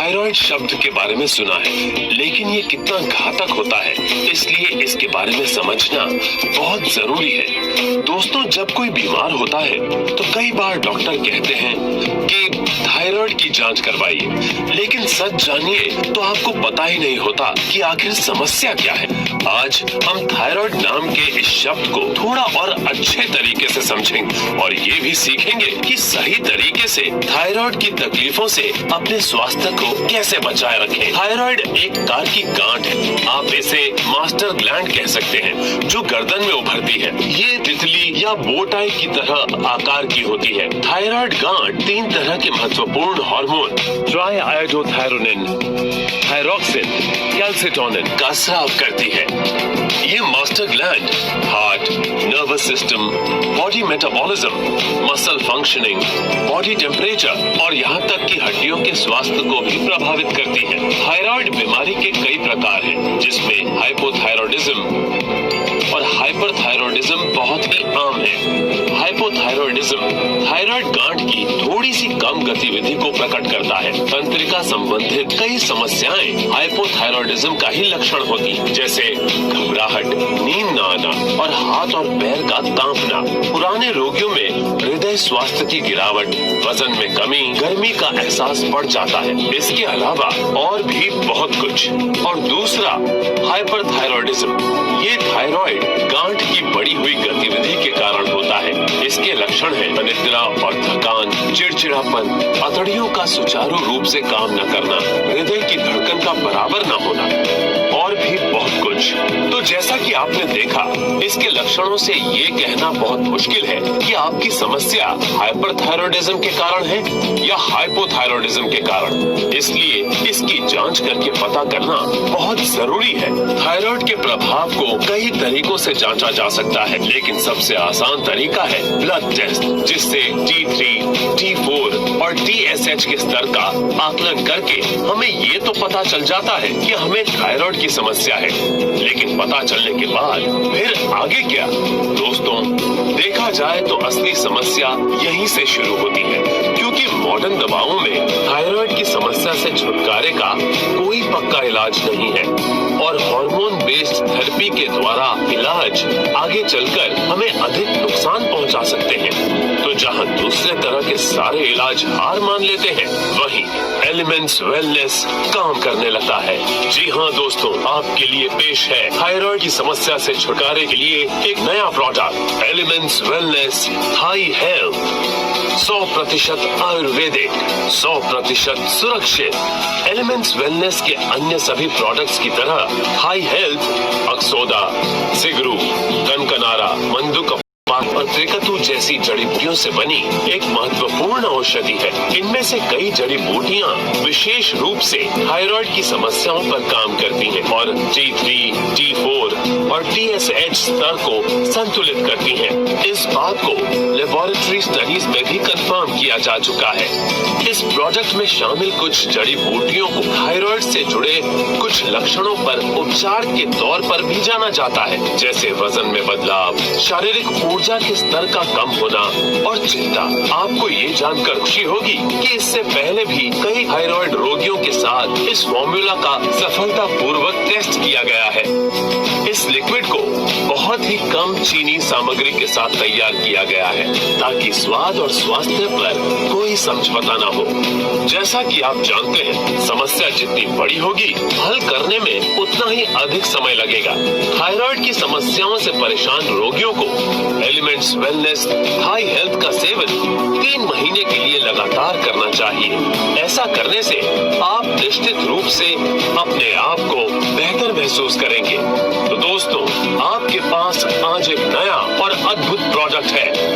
Thyroid शब्द के बारे में सुना है, लेकिन ये कितना घातक होता है, इसलिए इसके बारे में समझना बहुत जरूरी है। दोस्तों, जब कोई बीमार होता है तो कई बार डॉक्टर कहते हैं कि थायराइड की जांच करवाइए, लेकिन सच जानिए तो आपको पता ही नहीं होता कि आखिर समस्या क्या है। आज हम थायराइड नाम के इस शब्द को थोड़ा और अच्छे तरीके से समझेंगे और ये भी सीखेंगे कि सही तरीके से थायराइड की तकलीफों से अपने स्वास्थ्य को कैसे बचाए रखें। थायराइड एक तार की गांठ है, आप इसे मास्टर ग्लैंड कह सकते हैं, जो गर्दन में उभरती है। ये तितली या बोटाई की तरह आकार की होती है। थायराइड गांठ 3 तरह के महत्वपूर्ण हार्मोन ट्राईआयोडोथायरोनिन, थायरोक्सिन, कैल्सिटोनिन का स्राव करती है। ये master gland heart, nervous system, body metabolism, muscle functioning, body temperature और यहाँ तक कि हड्डियों के स्वास्थ्य को भी प्रभावित करती है। थायराइड बीमारी के कई प्रकार हैं, जिसमें हाइपोथायरॉयडिज्म और हाइपरथायरॉयडिज्म बहुत ही आम है। हाइपोथायरॉयडिज्म थायराइड गांठ की थोड़ी सी कम गतिविधि को प्रकट करता है। तंत्रिका संबंधित कई समस्याएं हाइपोथायरॉयडिज्म का ही लक्षण होती हैं, जैसे घबराहट, नींद न आना और हाथ और पैर का कांपना। पुराने रोगियों में हृदय स्वास्थ्य की गिरावट, वजन में कमी, गर्मी का एहसास बढ़ जाता है। इसके अलावा और भी बहुत कुछ। और दूसरा हाइपरथायरॉयडिज्म, ये थायराइड गांठ की बढ़ी हुई गतिविधि के कारण होता है। इसके लक्षण है अनिद्रा और थकान, चिड़चिड़ापन, अतड़ियों का सुचारू रूप से काम न करना, हृदय की धड़कन का बराबर न होना और भी बहुत कुछ। तो जैसा कि आपने देखा, इसके लक्षणों से ये कहना बहुत मुश्किल है कि आपकी समस्या हाइपरथायरॉयडिज्म के कारण है या हाइपोथायरॉयडिज्म के कारण। इसलिए इसकी जांच करके पता करना बहुत जरूरी है। थायराइड के प्रभाव को कई तरीकों से जांचा जा सकता है, लेकिन सबसे आसान तरीका है ब्लड टेस्ट, जिससे T3, T4 और TSH के स्तर का आकलन करके हमें ये तो पता चल जाता है कि हमें थायराइड की समस्या है। लेकिन पता चलने के बाद फिर आगे क्या? दोस्तों, देखा जाए तो असली समस्या यहीं से शुरू होती है, क्योंकि मॉडर्न दवाओं में थायराइड की समस्या से छुटकारे का कोई पक्का इलाज नहीं है और हार्मोन बेस्ड थेरेपी के द्वारा इलाज आगे चलकर हमें अधिक नुकसान पहुंचा सकते हैं। तो जहां दूसरे तरह के सारे इलाज हार मान लेते हैं, वहीं एलिमेंट्स वेलनेस काम करने लगता है। जी हाँ दोस्तों, आपके लिए पेश है थायराइड की समस्या से छुटकारे के लिए एक नया प्रोडक्ट, एलिमेंट्स वेलनेस थाई हेल्थ। 100% आयुर्वेदिक, 100% सुरक्षित। एलिमेंट्स वेलनेस के अन्य सभी प्रोडक्ट्स की तरह थाई हेल्थ अक्सोदा, सिगरू, कनकनारा, मंदुक और त्रिकतु जैसी जड़ी बूटियों से बनी एक महत्वपूर्ण औषधि है। इनमें से कई जड़ी बूटियां विशेष रूप से थायराइड की समस्याओं पर काम करती हैं और T3, T4 और TSH स्तर को संतुलित करती हैं। इस बात को लेबोरेटरी स्टडीज में भी कंफर्म किया जा चुका है। इस प्रोजेक्ट में शामिल कुछ जड़ी बूटियों को थायराइड से जुड़े कुछ लक्षणों पर उपचार के तौर पर भी जाना जाता है, जैसे वजन में बदलाव, शारीरिक ऊर्जा के स्तर का कम होना और चिंता। आपको ये जानकर खुशी होगी कि इससे पहले भी कई थायराइड रोगियों के साथ इस फॉर्मूला का सफलतापूर्वक टेस्ट किया गया है। इस लिक्विड को बहुत ही कम चीनी सामग्री के साथ तैयार किया गया है, ताकि स्वाद और स्वास्थ्य पर कोई समझौता न हो। जैसा कि आप जानते हैं, समस्या जितनी बड़ी होगी, हल करने में उतना ही अधिक समय लगेगा। थायराइड की समस्याओं से परेशान रोगियों को एलिमेंट्स वेलनेस थाई हेल्थ का सेवन 3 महीने के लिए लगातार करना चाहिए। ऐसा करने से आप निश्चित रूप से अपने आप को बेहतर महसूस करेंगे।